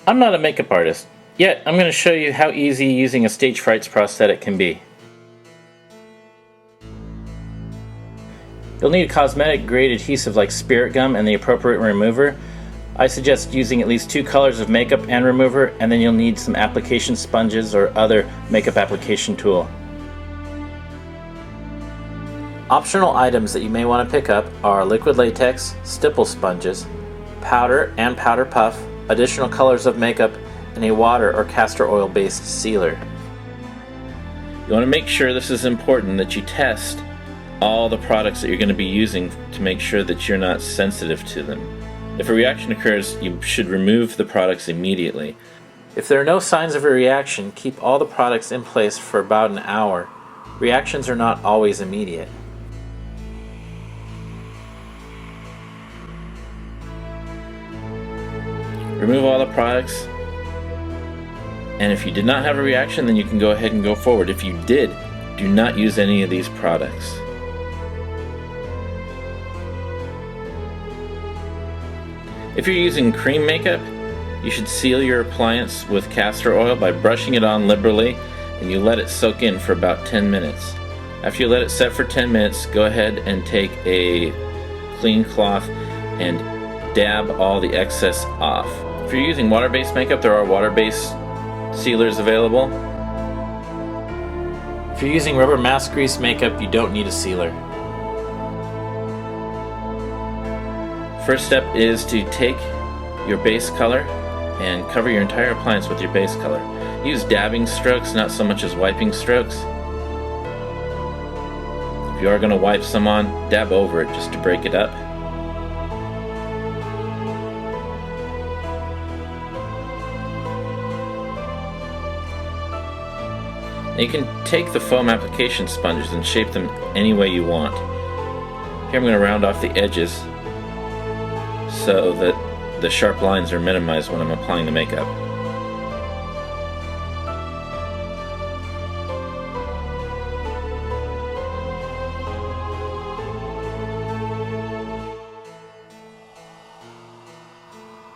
I'm not a makeup artist, yet I'm going to show you how easy using a stage fright prosthetic can be. You'll need a cosmetic grade adhesive like spirit gum and the appropriate remover. I suggest using at least 2 colors of makeup and remover, and then you'll need some application sponges or other makeup application tool. Optional items that you may want to pick up are liquid latex, stipple sponges, powder and powder puff, additional colors of makeup, and a water or castor oil based sealer. You want to make sure, this is important, that you test all the products that you're going to be using to make sure that you're not sensitive to them. If a reaction occurs, you should remove the products immediately. If there are no signs of a reaction, keep all the products in place for about an hour. Reactions are not always immediate. Remove all the products, and if you did not have a reaction, then you can go ahead and go forward. If you did, do not use any of these products. If you're using cream makeup, you should seal your appliance with castor oil by brushing it on liberally, and you let it soak in for about 10 minutes. After you let it set for 10 minutes, go ahead and take a clean cloth and dab all the excess off. If you're using water-based makeup, there are water-based sealers available. If you're using rubber mask grease makeup, you don't need a sealer. First step is to take your base color and cover your entire appliance with your base color. Use dabbing strokes, not so much as wiping strokes. If you are going to wipe some on, dab over it just to break it up. Now you can take the foam application sponges and shape them any way you want. Here I'm going to round off the edges so that the sharp lines are minimized when I'm applying the makeup.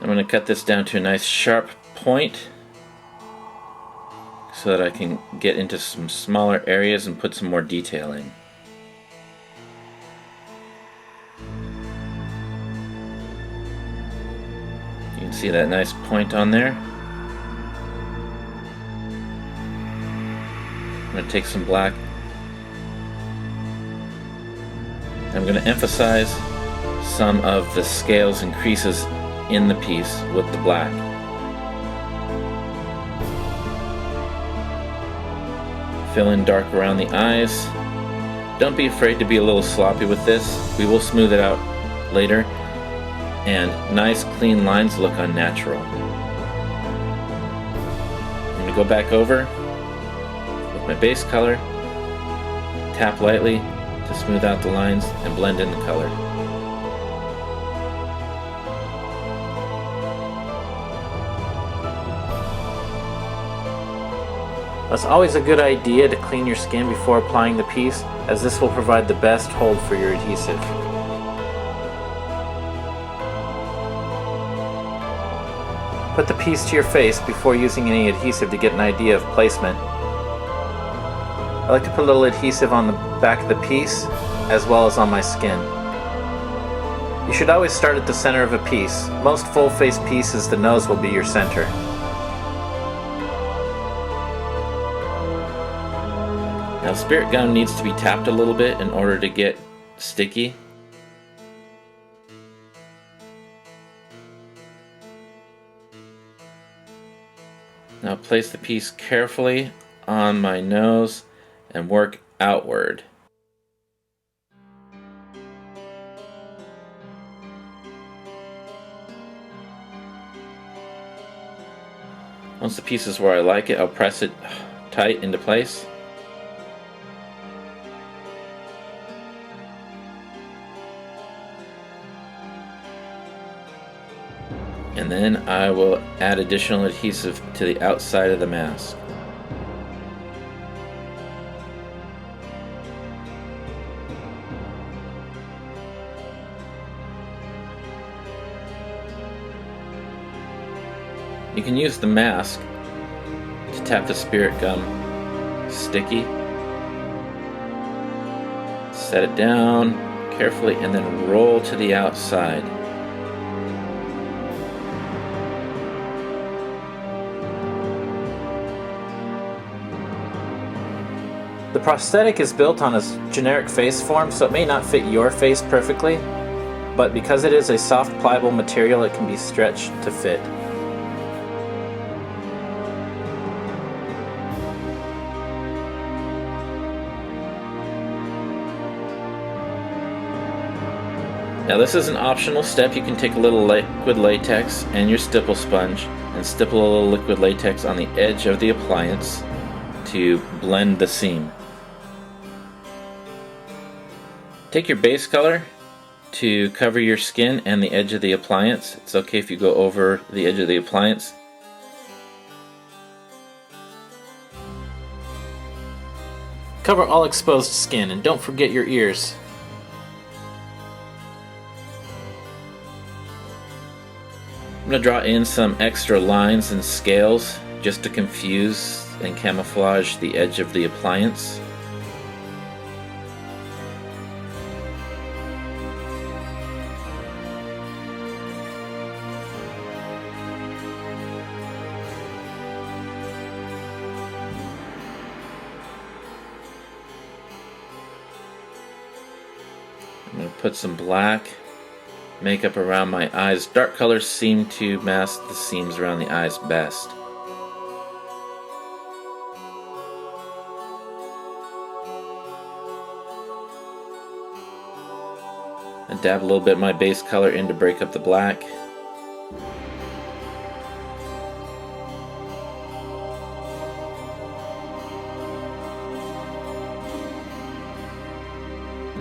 I'm going to cut this down to a nice sharp point so that I can get into some smaller areas and put some more detail in. You can see that nice point on there. I'm going to take some black. I'm going to emphasize some of the scales and creases in the piece with the black. Fill in dark around the eyes. Don't be afraid to be a little sloppy with this. We will smooth it out later. And nice clean lines look unnatural. I'm going to go back over with my base color, tap lightly to smooth out the lines and blend in the color. It's always a good idea to clean your skin before applying the piece, as this will provide the best hold for your adhesive. Put the piece to your face before using any adhesive to get an idea of placement. I like to put a little adhesive on the back of the piece as well as on my skin. You should always start at the center of a piece. Most full face pieces, the nose will be your center. Now spirit gum needs to be tapped a little bit in order to get sticky. Now place the piece carefully on my nose and work outward. Once the piece is where I like it, I'll press it tight into place. And then I will add additional adhesive to the outside of the mask. You can use the mask to tap the spirit gum sticky. Set it down carefully and then roll to the outside. The prosthetic is built on a generic face form, so it may not fit your face perfectly, but because it is a soft, pliable material, it can be stretched to fit. Now this is an optional step. You can take a little liquid latex and your stipple sponge and stipple a little liquid latex on the edge of the appliance to blend the seam. Take your base color to cover your skin and the edge of the appliance. It's okay if you go over the edge of the appliance. Cover all exposed skin and don't forget your ears. I'm going to draw in some extra lines and scales just to confuse and camouflage the edge of the appliance. I'm going to put some black makeup around my eyes. Dark colors seem to mask the seams around the eyes best. And dab a little bit of my base color in to break up the black.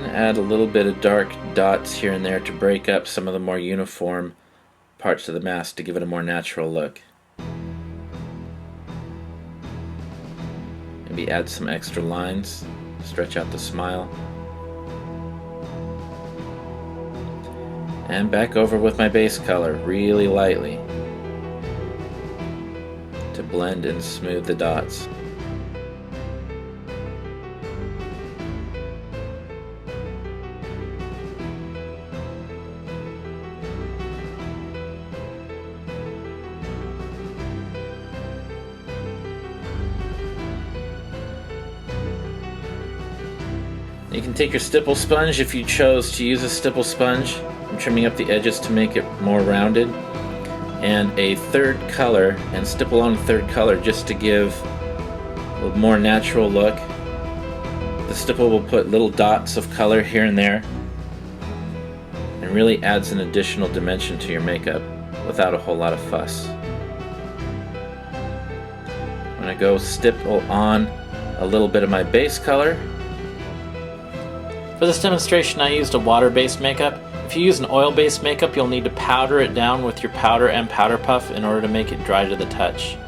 Add a little bit of dark dots here and there to break up some of the more uniform parts of the mask to give it a more natural look. Maybe add some extra lines, stretch out the smile. And back over with my base color really lightly to blend and smooth the dots. You can take your stipple sponge if you chose to use a stipple sponge. I'm trimming up the edges to make it more rounded. And a third color, and stipple on a third color just to give a more natural look. The stipple will put little dots of color here and there and really adds an additional dimension to your makeup without a whole lot of fuss. I'm going to go stipple on a little bit of my base color. For this demonstration I used a water-based makeup. If you use an oil-based makeup, you'll need to powder it down with your powder and powder puff in order to make it dry to the touch.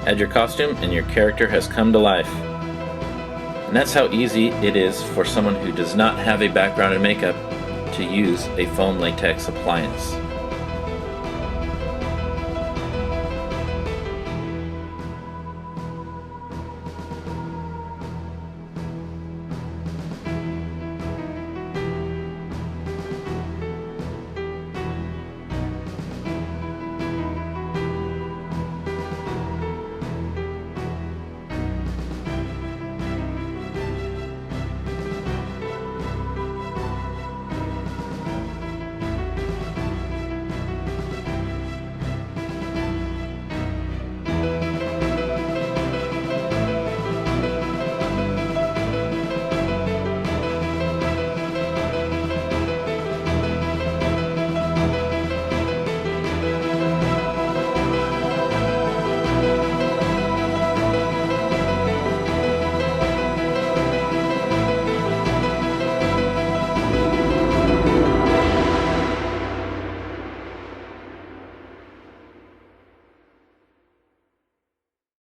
Add your costume and your character has come to life. And that's how easy it is for someone who does not have a background in makeup to use a foam latex appliance.